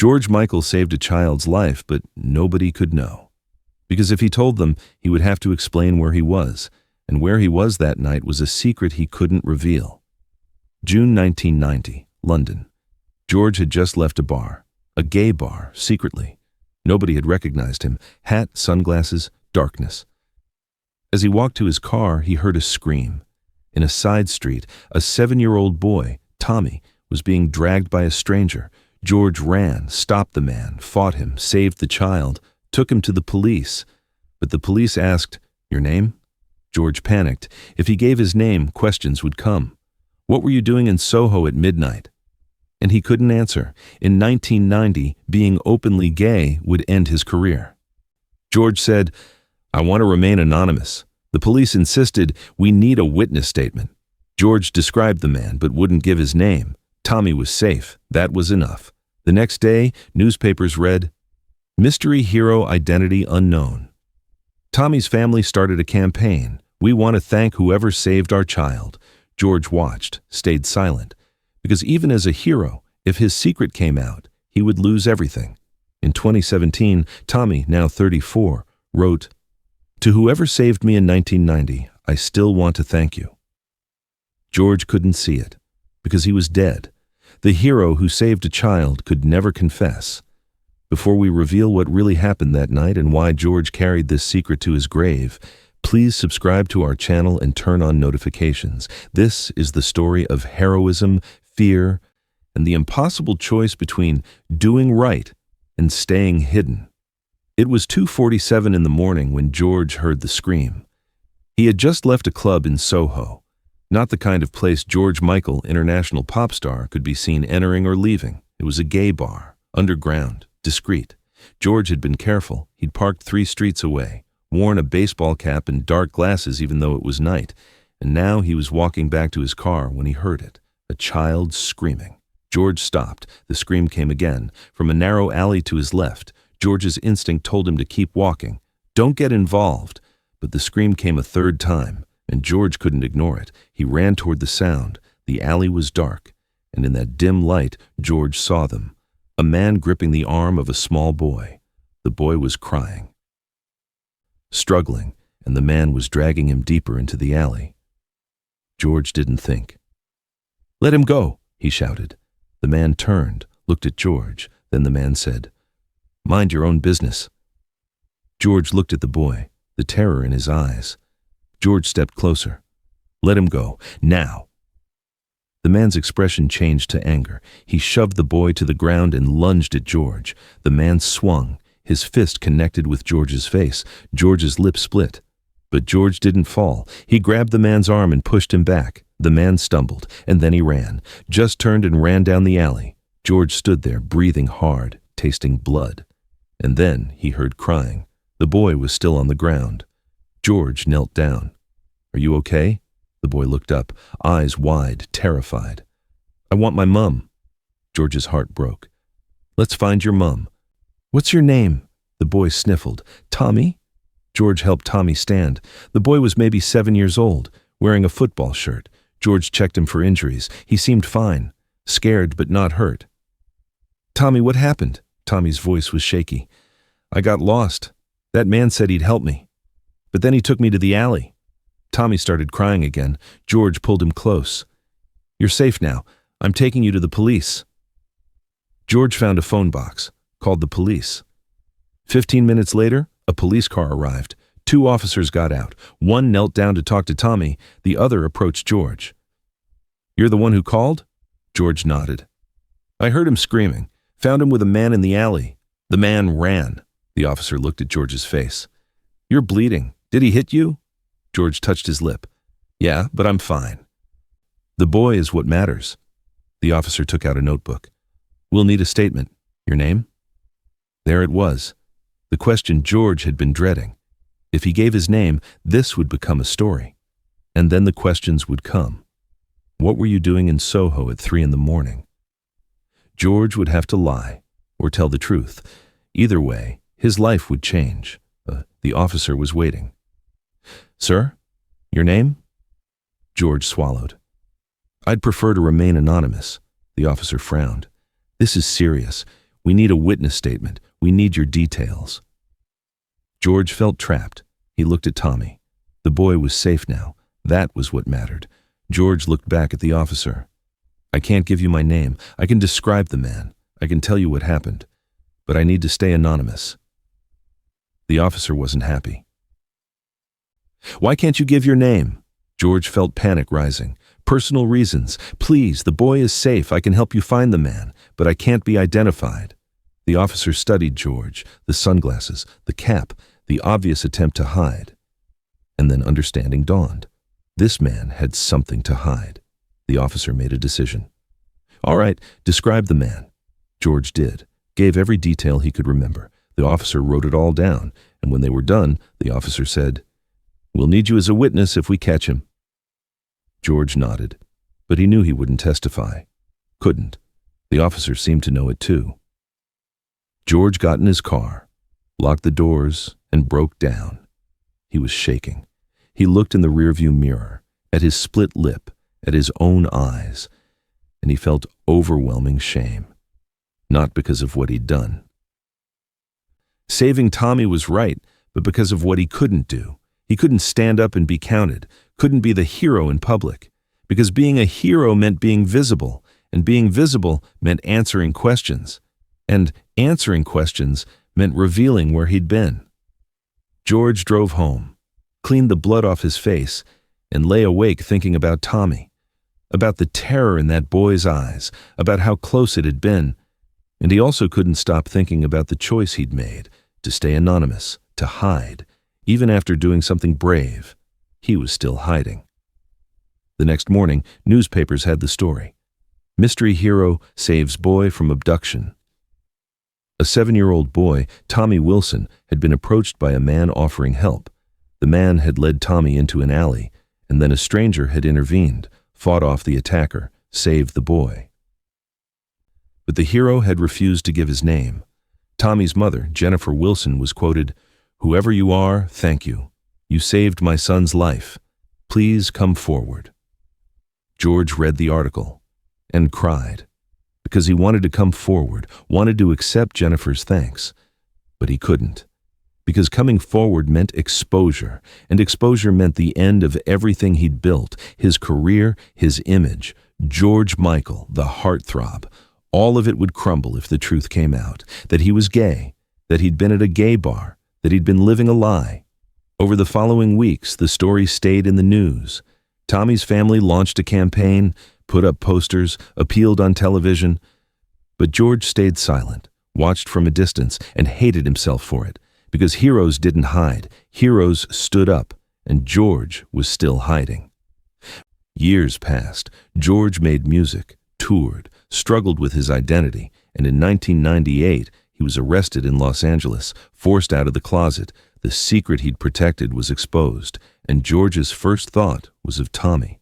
George Michael saved a child's life, but nobody could know. Because if he told them, he would have to explain where he was, and where he was that night was a secret he couldn't reveal. June 1990, London. George had just left a bar, a gay bar, secretly. Nobody had recognized him. Hat, sunglasses, darkness. As he walked to his car, he heard a scream. In a side street, a 7-year-old boy, Tommy, was being dragged by a stranger. George ran, stopped the man, fought him, saved the child, took him to the police. But the police asked, "Your name?" George panicked. If he gave his name, questions would come. "What were you doing in Soho at midnight?" And he couldn't answer. In 1990, being openly gay would end his career. George said, "I want to remain anonymous." The police insisted, "We need a witness statement." George described the man but wouldn't give his name. Tommy was safe. That was enough. The next day, newspapers read, "Mystery hero identity unknown." Tommy's family started a campaign. "We want to thank whoever saved our child." George watched, stayed silent. Because even as a hero, if his secret came out, he would lose everything. In 2017, Tommy, now 34, wrote, "To whoever saved me in 1990, I still want to thank you." George couldn't see it, because he was dead. The hero who saved a child could never confess. Before we reveal what really happened that night and why George carried this secret to his grave, please subscribe to our channel and turn on notifications. This is the story of heroism, fear, and the impossible choice between doing right and staying hidden. It was 2:47 in the morning when George heard the scream. He had just left a club in Soho, not the kind of place George Michael, international pop star, could be seen entering or leaving. It was a gay bar, underground, discreet. George had been careful. He'd parked 3 streets away, worn a baseball cap and dark glasses even though it was night, and now he was walking back to his car when he heard it, a child screaming. George stopped. The scream came again, from a narrow alley to his left. George's instinct told him to keep walking. Don't get involved. But the scream came a third time, and George couldn't ignore it. He ran toward the sound. The alley was dark, and in that dim light, George saw them. A man gripping the arm of a small boy. The boy was crying, struggling, and the man was dragging him deeper into the alley. George didn't think. "Let him go," he shouted. The man turned, looked at George. Then the man said, "Mind your own business." George looked at the boy, the terror in his eyes. George stepped closer. "Let him go, now." The man's expression changed to anger. He shoved the boy to the ground and lunged at George. The man swung. His fist connected with George's face. George's lips split. But George didn't fall. He grabbed the man's arm and pushed him back. The man stumbled, and then he ran, just turned and ran down the alley. George stood there, breathing hard, tasting blood. And then he heard crying. The boy was still on the ground. George knelt down. "Are you okay?" The boy looked up, eyes wide, terrified. "I want my mum." George's heart broke. "Let's find your mum." "What's your name?" The boy sniffled. "Tommy?" George helped Tommy stand. The boy was maybe 7 years old, wearing a football shirt. George checked him for injuries. He seemed fine, scared but not hurt. "Tommy, what happened?" Tommy's voice was shaky. "I got lost. That man said he'd help me. But then he took me to the alley." Tommy started crying again. George pulled him close. "You're safe now. I'm taking you to the police." George found a phone box, called the police. 15 minutes later, a police car arrived. 2 officers got out. One knelt down to talk to Tommy. The other approached George. "You're the one who called?" George nodded. "I heard him screaming. Found him with a man in the alley. The man ran." The officer looked at George's face. "You're bleeding. Did he hit you?" George touched his lip. "Yeah, but I'm fine." "The boy is what matters." The officer took out a notebook. "We'll need a statement. Your name?" There it was. The question George had been dreading. If he gave his name, this would become a story. And then the questions would come. What were you doing in Soho at 3 in the morning? George would have to lie, or tell the truth. Either way, his life would change. The officer was waiting. "Sir, your name?" George swallowed. "I'd prefer to remain anonymous." The officer frowned. "This is serious. We need a witness statement. We need your details." George felt trapped. He looked at Tommy. The boy was safe now. That was what mattered. George looked back at the officer. "I can't give you my name. I can describe the man. I can tell you what happened. But I need to stay anonymous." The officer wasn't happy. "Why can't you give your name?" George felt panic rising. "Personal reasons. Please, the boy is safe. I can help you find the man, but I can't be identified." The officer studied George, the sunglasses, the cap, the obvious attempt to hide. And then understanding dawned. This man had something to hide. The officer made a decision. "All right, describe the man." George did, gave every detail he could remember. The officer wrote it all down, and when they were done, the officer said, "We'll need you as a witness if we catch him." George nodded, but he knew he wouldn't testify. Couldn't. The officer seemed to know it too. George got in his car, locked the doors, and broke down. He was shaking. He looked in the rearview mirror, at his split lip, at his own eyes, and he felt overwhelming shame. Not because of what he'd done. Saving Tommy was right, but because of what he couldn't do. He couldn't stand up and be counted, couldn't be the hero in public, because being a hero meant being visible, and being visible meant answering questions, and answering questions meant revealing where he'd been. George drove home, cleaned the blood off his face, and lay awake thinking about Tommy, about the terror in that boy's eyes, about how close it had been, and he also couldn't stop thinking about the choice he'd made, to stay anonymous, to hide. Even after doing something brave, he was still hiding. The next morning, newspapers had the story. Mystery hero saves boy from abduction. A 7-year-old boy, Tommy Wilson, had been approached by a man offering help. The man had led Tommy into an alley, and then a stranger had intervened, fought off the attacker, saved the boy. But the hero had refused to give his name. Tommy's mother, Jennifer Wilson, was quoted, "Whoever you are, thank you. You saved my son's life. Please come forward." George read the article and cried because he wanted to come forward, wanted to accept Jennifer's thanks, but he couldn't. Because coming forward meant exposure, and exposure meant the end of everything he'd built, his career, his image. George Michael, the heartthrob. All of it would crumble if the truth came out, that he was gay, that he'd been at a gay bar, that he'd been living a lie. Over the following weeks, the story stayed in the news. Tommy's family launched a campaign, put up posters, appealed on television. But George stayed silent, watched from a distance, and hated himself for it, because heroes didn't hide, heroes stood up, and George was still hiding. Years passed. George made music, toured, struggled with his identity, and in 1998, he was arrested in Los Angeles, forced out of the closet. The secret he'd protected was exposed, and George's first thought was of Tommy,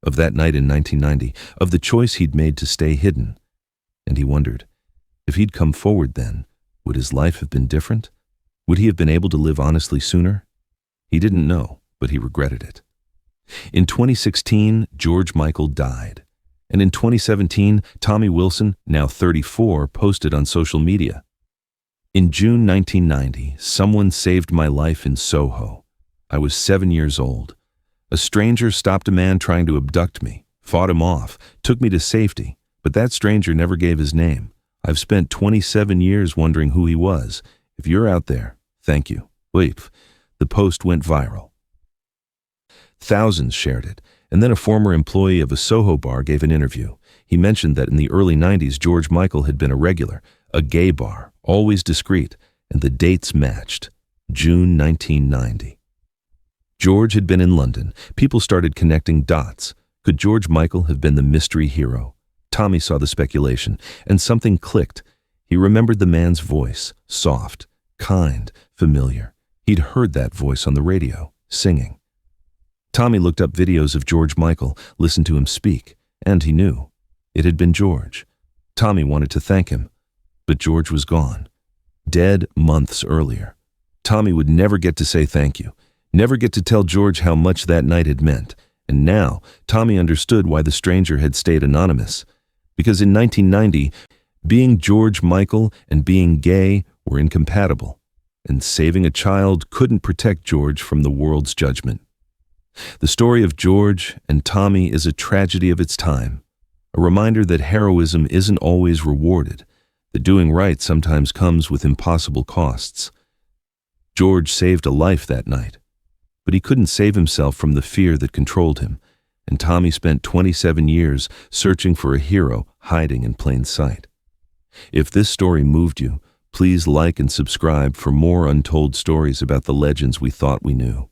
of that night in 1990, of the choice he'd made to stay hidden. And he wondered, if he'd come forward then, would his life have been different? Would he have been able to live honestly sooner? He didn't know, but he regretted it. In 2016, George Michael died. And in 2017, Tommy Wilson, now 34, posted on social media. In June 1990, someone saved my life in Soho. I was 7 years old. A stranger stopped a man trying to abduct me, fought him off, took me to safety, but that stranger never gave his name. I've spent 27 years wondering who he was. If you're out there, thank you. Wait, the post went viral. Thousands shared it. And then a former employee of a Soho bar gave an interview. He mentioned that in the early 90s, George Michael had been a regular, a gay bar, always discreet, and the dates matched. June 1990. George had been in London. People started connecting dots. Could George Michael have been the mystery hero? Tommy saw the speculation, and something clicked. He remembered the man's voice, soft, kind, familiar. He'd heard that voice on the radio, singing. Tommy looked up videos of George Michael, listened to him speak, and he knew. It had been George. Tommy wanted to thank him, but George was gone, dead months earlier. Tommy would never get to say thank you, never get to tell George how much that night had meant, and now Tommy understood why the stranger had stayed anonymous. Because in 1990, Being George Michael and being gay were incompatible, and saving a child couldn't protect George from the world's judgment. The story of George and Tommy is a tragedy of its time, a reminder that heroism isn't always rewarded, that doing right sometimes comes with impossible costs. George saved a life that night, but he couldn't save himself from the fear that controlled him, and Tommy spent 27 years searching for a hero hiding in plain sight. If this story moved you, please like and subscribe for more untold stories about the legends we thought we knew.